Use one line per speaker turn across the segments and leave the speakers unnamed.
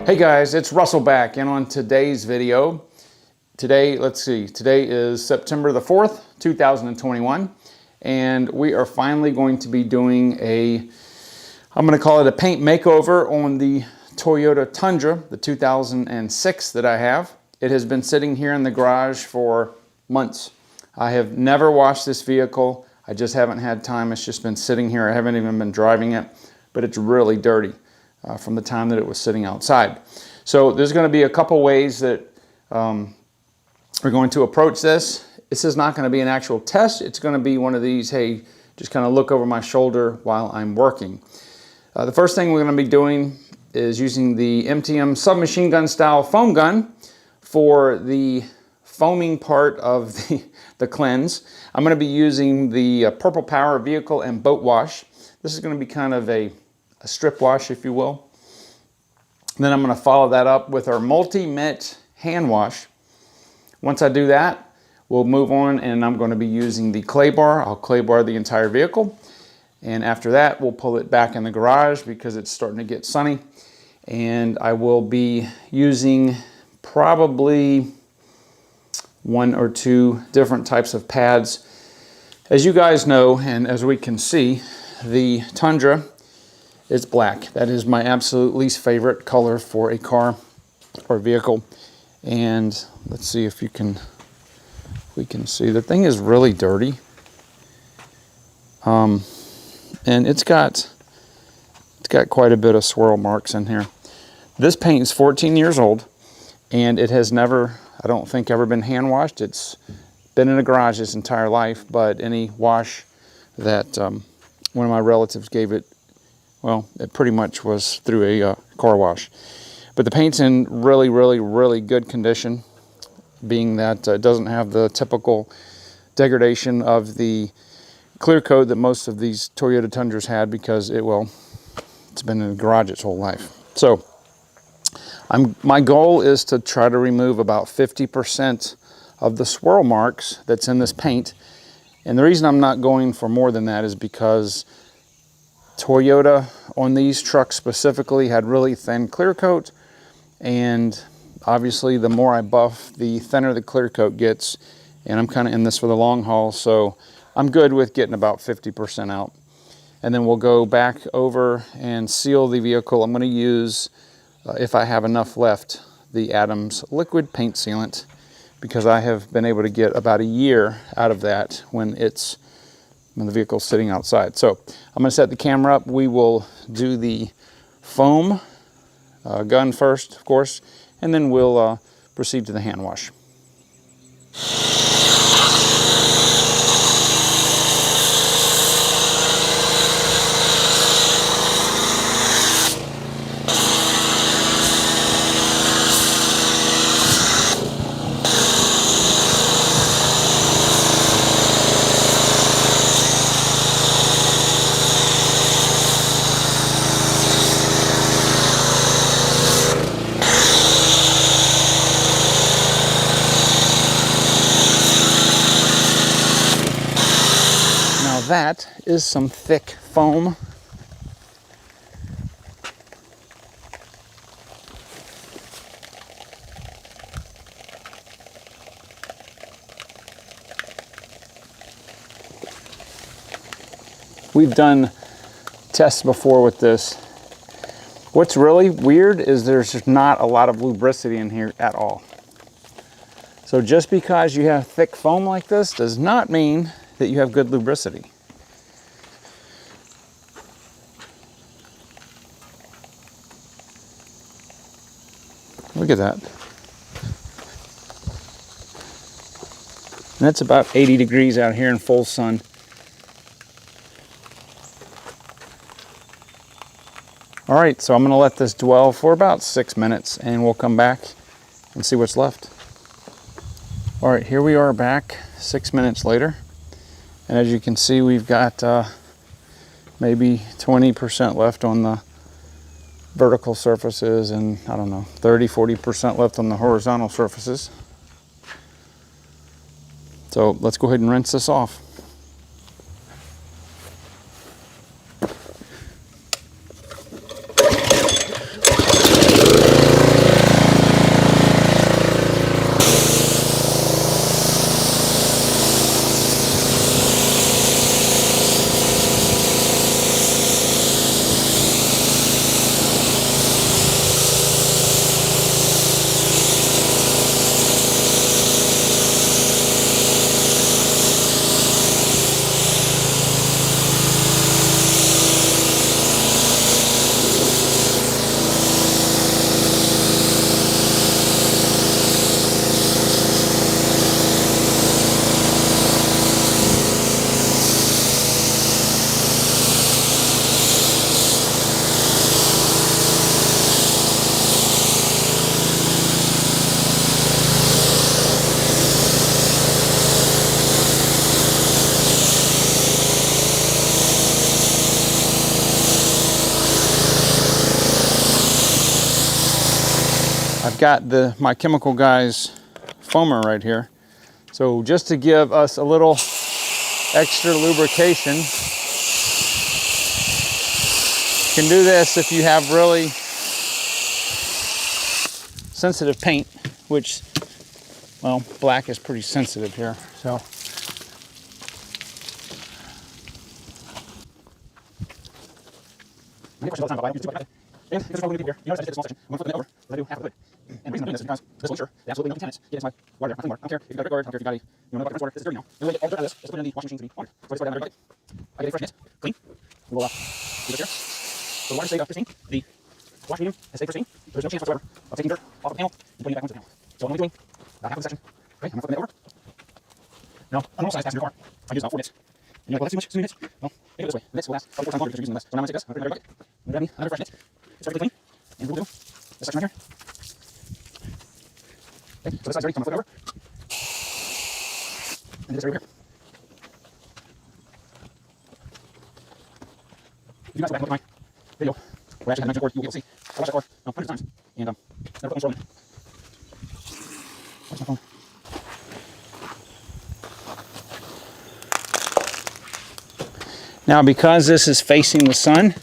Hey guys, it's Russell back, and on today's video, today is September the 4th, 2021, and we are finally going to be doing I'm going to call it a paint makeover on the Toyota Tundra, the 2006 that I have. It has been sitting here in the garage for months. I have never washed this vehicle. I just haven't had time. It's just been sitting here. I haven't even been driving it, but it's really dirty from the time that it was sitting outside. So there's going to be a couple ways that we're going to approach this. This is not going to be an actual test. It's going to be one of these, hey, just kind of look over my shoulder while I'm working. The first thing we're going to be doing is using the MTM submachine gun style foam gun for the foaming part of the cleanse. I'm going to be using the Purple Power vehicle and boat wash. This is going to be kind of a strip wash, if you will. And then I'm going to follow that up with our multi-mitt hand wash. Once I do that, we'll move on, and I'm going to be using the clay bar. I'll clay bar the entire vehicle. And after that, we'll pull it back in the garage because it's starting to get sunny. And I will be using probably 1 or 2 different types of pads. As you guys know, and as we can see, the Tundra is black. That is my absolute least favorite color for a car or vehicle. And let's see if we can see. The thing is really dirty. And it's got quite a bit of swirl marks in here. This paint is 14 years old, and it has never, I don't think, ever been hand washed. It's been in a garage its entire life, but any wash that one of my relatives gave it, well, it pretty much was through a car wash. But the paint's in really, really, really good condition, being that it doesn't have the typical degradation of the clear coat that most of these Toyota Tundras had, because it's been in the garage its whole life. So my goal is to try to remove about 50% of the swirl marks that's in this paint. And the reason I'm not going for more than that is because Toyota on these trucks specifically had really thin clear coat, and obviously the more I buff, the thinner the clear coat gets, and I'm kind of in this for the long haul, so I'm good with getting about 50% out. And then we'll go back over and seal the vehicle. I'm going to use, if I have enough left, the Adams liquid paint sealant, because I have been able to get about a year out of that when the vehicle's sitting outside. So I'm going to set the camera up. We will do the foam gun first, of course, and then we'll proceed to the hand wash. That is some thick foam. We've done tests before with this. What's really weird is there's just not a lot of lubricity in here at all. So just because you have thick foam like this does not mean that you have good lubricity. Look at that. And it's about 80 degrees out here in full sun. All right, so I'm going to let this dwell for about 6 minutes, and we'll come back and see what's left. All right, here we are back 6 minutes later. And as you can see, we've got maybe 20% left on the vertical surfaces, and I don't know, 30-40% left on the horizontal surfaces. So let's go ahead and rinse this off. got my chemical guy's foamer right here. So just to give us a little extra lubrication, you can do this if you have really sensitive paint, which, well, black is pretty sensitive here. So and this is probably going to be here. You notice I just did a small section. I'm going to flip it over. I do half of it. And the reason I'm doing this is because this will ensure that absolutely no contaminants get into my water there. Nothing more. I don't care if you've got a guard. I don't care if you've got a, you know, water. This is dirty now. The way to get all the dirt out of this is to put it in the washing machine to be watered. So I just put it down in a dirty bucket. I get a fresh mitt, clean. We'll do this here. So the water stayed pristine. The wash medium has stayed pristine. There's no chance whatsoever of taking dirt off of the panel and putting it back onto the panel. So what I'm doing, about half of the section. Okay, I'm going to flip it over. Now, a normal size passenger car, I use about 4 mitts. And you're like, well, that's too much, so many mitts. Well, think of it this way. The mitts will last probably 4 times longer because you're using less. So now I'm going to take this, I'm going to put it in another bucket. I'm going to grab me another fresh mitt. It's perfectly clean. And we'll do this section right here. Okay, so this side's ready, so I'm going to flip it over. And do this right here. If you guys go back and look at my video, where I actually had a mentioned cord, you'll see. I watched that car hundreds of times, and never put one in it. Where's my phone? Now, because this is facing the sun, I'm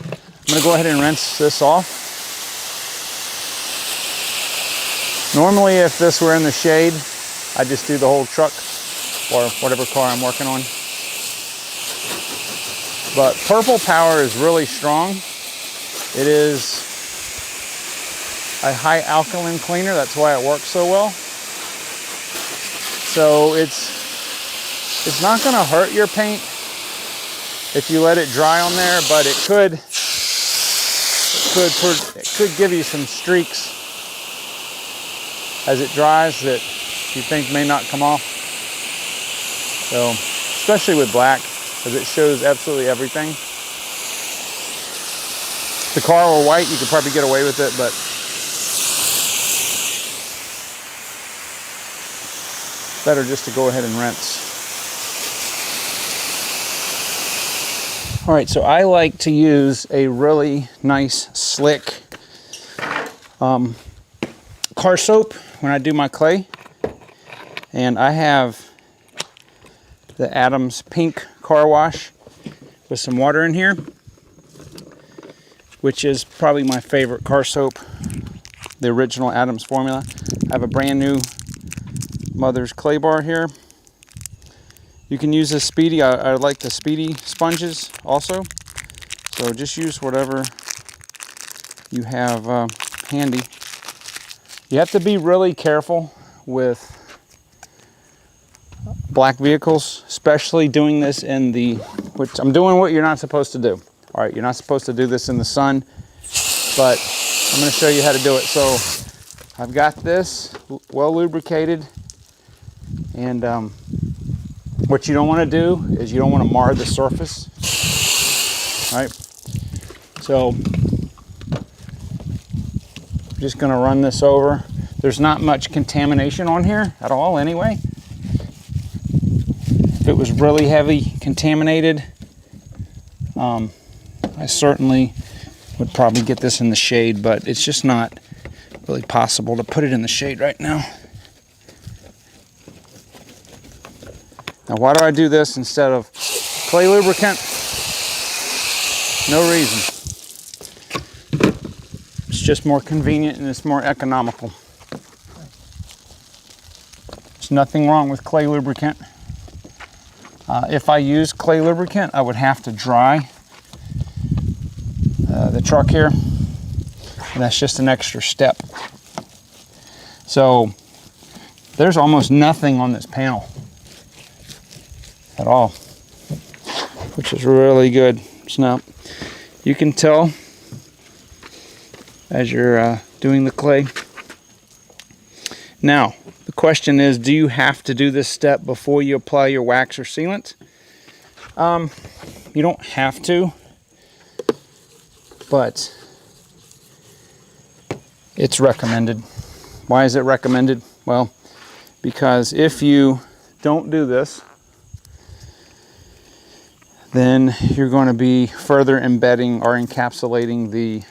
going to go ahead and rinse this off. Normally, if this were in the shade, I'd just do the whole truck or whatever car I'm working on. But Purple Power is really strong. It is a high alkaline cleaner. That's why it works so well. So it's not going to hurt your paint if you let it dry on there, but it could give you some streaks as it dries that you think may not come off. So, especially with black, because it shows absolutely everything. If the car were white, you could probably get away with it, but better just to go ahead and rinse. All right, so I like to use a really nice, slick car soap when I do my clay. And I have the Adams Pink Car Wash with some water in here, which is probably my favorite car soap, the original Adams formula. I have a brand new Mother's Clay Bar here. You can use this Speedy. I like the Speedy sponges also. So just use whatever you have handy. You have to be really careful with black vehicles, especially doing this in the, which I'm doing what you're not supposed to do. All right, you're not supposed to do this in the sun, but I'm going to show you how to do it. So I've got this well lubricated, and what you don't want to do is you don't want to mar the surface. All right, so I'm just going to run this over. There's not much contamination on here at all anyway. If it was really heavy contaminated, I certainly would probably get this in the shade, but it's just not really possible to put it in the shade right now. Now, why do I do this instead of clay lubricant? No reason. It's just more convenient and it's more economical. There's nothing wrong with clay lubricant. If I use clay lubricant, I would have to dry the truck here, and that's just an extra step. So there's almost nothing on this panel at all, which is really good. So now you can tell as you're doing the clay. Now the question is, do you have to do this step before you apply your wax or sealant? You don't have to, but it's recommended. Why is it recommended? Well, because if you don't do this, then you're going to be further embedding or encapsulating the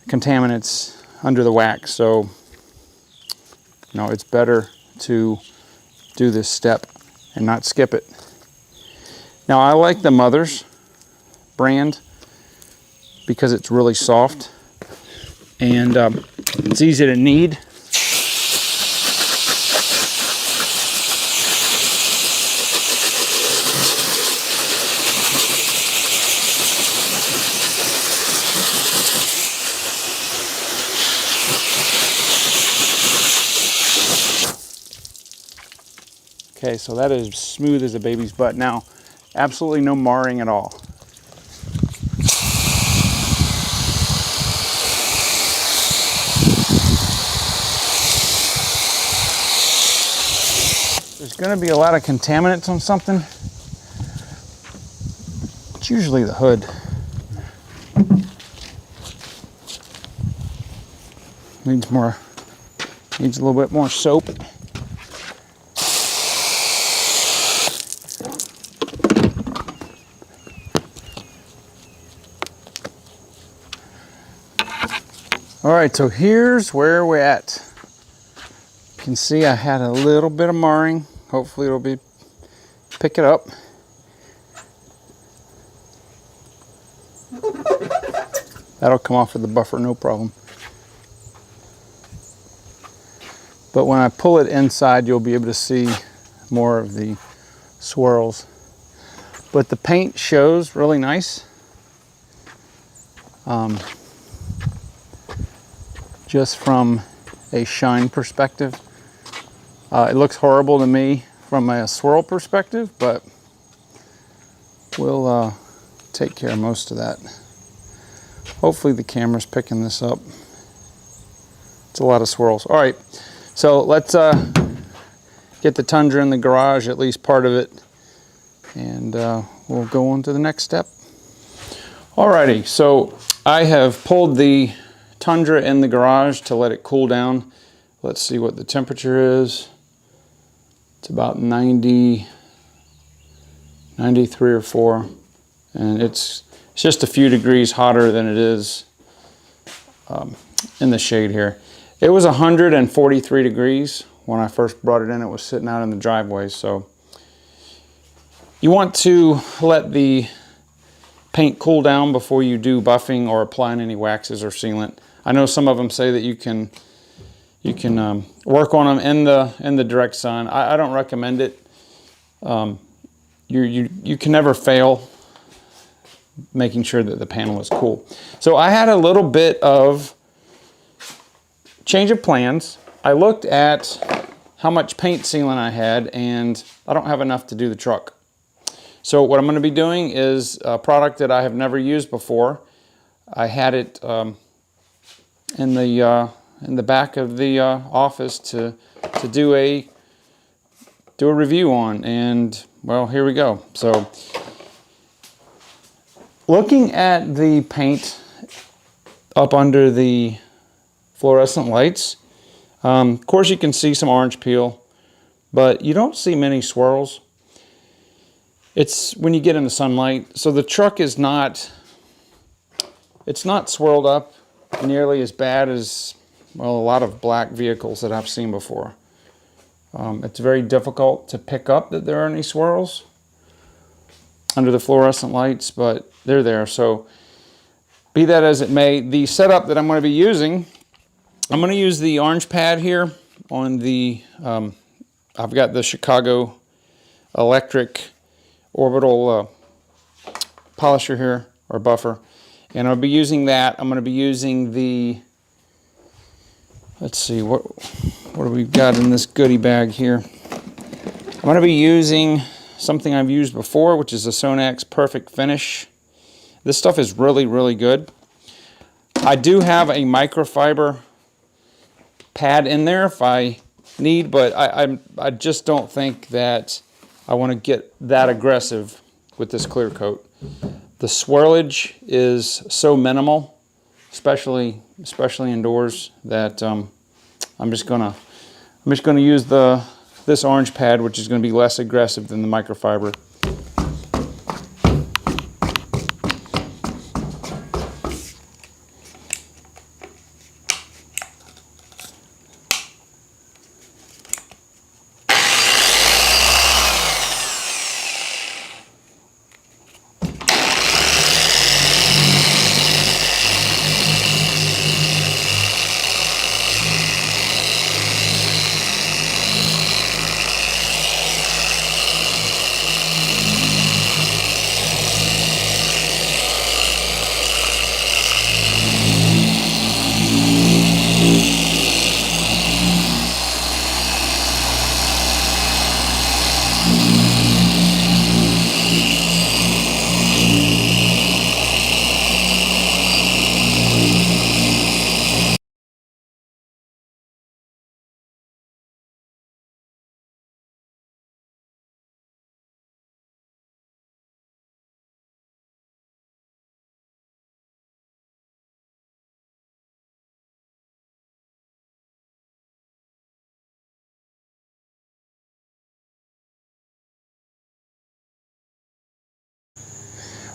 contaminants under the wax. So, you know, it's better to do this step and not skip it. Now, I like the Mother's brand because it's really soft and it's easy to knead. Okay, so that is smooth as a baby's butt. Now, absolutely no marring at all. There's going to be a lot of contaminants on something. It's usually the hood. Needs a little bit more soap. All right, so here's where we're at. You can see I had a little bit of marring. Hopefully it'll pick it up. That'll come off with the buffer, no problem. But when I pull it inside, you'll be able to see more of the swirls. But the paint shows really nice. Just from a shine perspective. It looks horrible to me from a swirl perspective, but we'll take care of most of that. Hopefully the camera's picking this up. It's a lot of swirls. All right, so let's get the Tundra in the garage, at least part of it, and we'll go on to the next step. Alrighty, so I have pulled the Tundra in the garage to let it cool down. Let's see what the temperature is. It's about 90, 93 or 4, and it's just a few degrees hotter than it is in the shade here. It was 143 degrees when I first brought it in. It was sitting out in the driveway. So you want to let the paint cool down before you do buffing or applying any waxes or sealant. I know some of them say that you can work on them in the direct sun. I don't recommend it. You can never fail making sure that the panel is cool. So I had a little bit of change of plans. I looked at how much paint sealant I had, and I don't have enough to do the truck. So what I'm going to be doing is a product that I have never used before. I had it in the back of the office to do a review on, and well, here we go. So looking at the paint up under the fluorescent lights, of course you can see some orange peel, but you don't see many swirls. It's when you get in the sunlight. So the truck is not swirled up nearly as bad as, well, a lot of black vehicles that I've seen before. It's very difficult to pick up that there are any swirls under the fluorescent lights, but they're there. So be that as it may, the setup that I'm going to be using, I'm going to use the orange pad here on the, I've got the Chicago electric orbital polisher here, or buffer, and I'll be using that. I'm going to be using the, let's see, what do we got in this goodie bag here? I'm going to be using something I've used before, which is the Sonax Perfect Finish. This stuff is really, really good. I do have a microfiber pad in there if I need, but I just don't think that I want to get that aggressive with this clear coat. The swirlage is so minimal, especially indoors, that I'm just gonna use this orange pad, which is going to be less aggressive than the microfiber.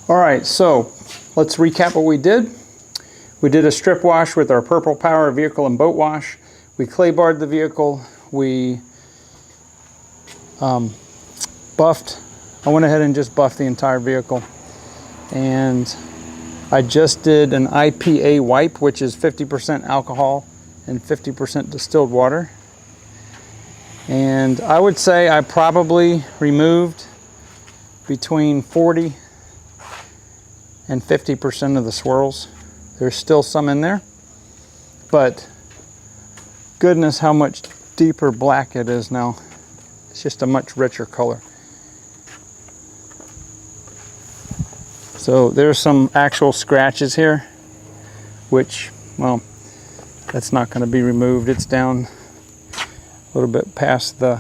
All right, so let's recap what we did. We did a strip wash with our Purple Power vehicle and boat wash. We clay barred the vehicle. We buffed. I went ahead and just buffed the entire vehicle. And I just did an IPA wipe, which is 50% alcohol and 50% distilled water. And I would say I probably removed between 40 and 50% of the swirls. There's still some in there, but goodness how much deeper black it is now. It's just a much richer color. So there's some actual scratches here, which, well, that's not going to be removed. It's down a little bit past the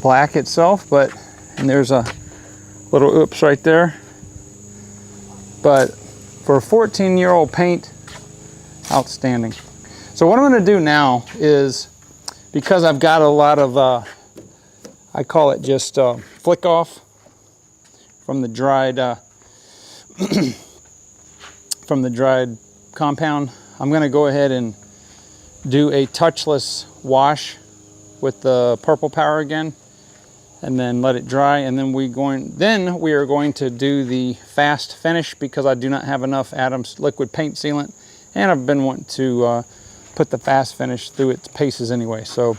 black itself, and there's a little oops right there. But for a 14-year-old paint, outstanding. So what I'm going to do now is, because I've got a lot of, I call it just flick off from the dried compound, I'm going to go ahead and do a touchless wash with the Purple Power again, and then let it dry, and then we are going to do the fast finish, because I do not have enough Adams liquid paint sealant, and I've been wanting to put the fast finish through its paces anyway. So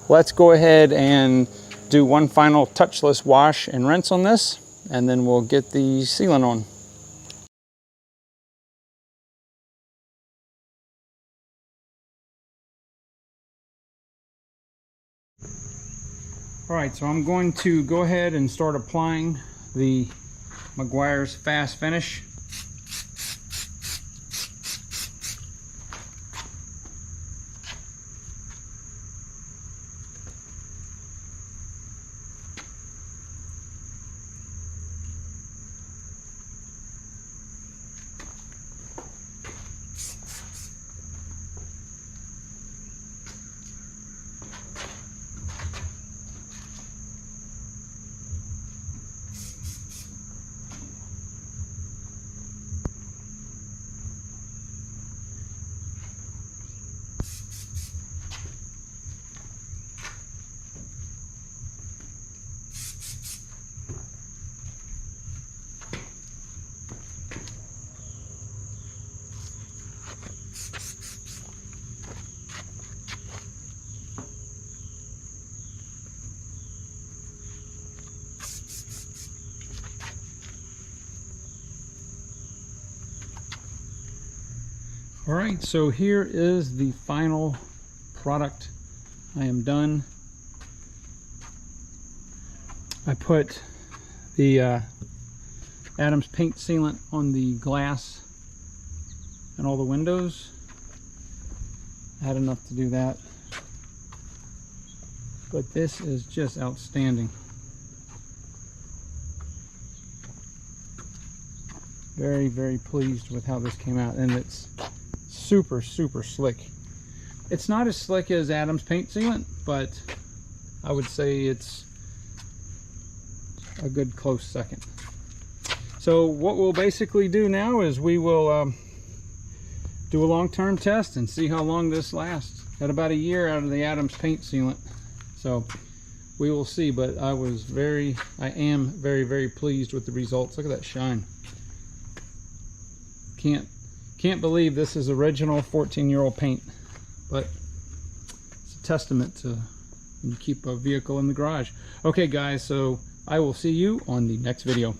let's go ahead and do one final touchless wash and rinse on this, and then we'll get the sealant on. All right, so I'm going to go ahead and start applying the Meguiars Fast Finish. All right, so here is the final product. I am done. I put the Adams paint sealant on the glass and all the windows. I had enough to do that. But this is just outstanding. Very, very pleased with how this came out, and it's super, super slick. It's not as slick as Adams paint sealant, but I would say it's a good close second. So what we'll basically do now is we will do a long-term test and see how long this lasts. Got about a year out of the Adams paint sealant, so we will see. But I am very, very pleased with the results. Look at that shine. Can't believe this is original 14-year-old paint, but it's a testament to when you keep a vehicle in the garage. Okay guys, so I will see you on the next video.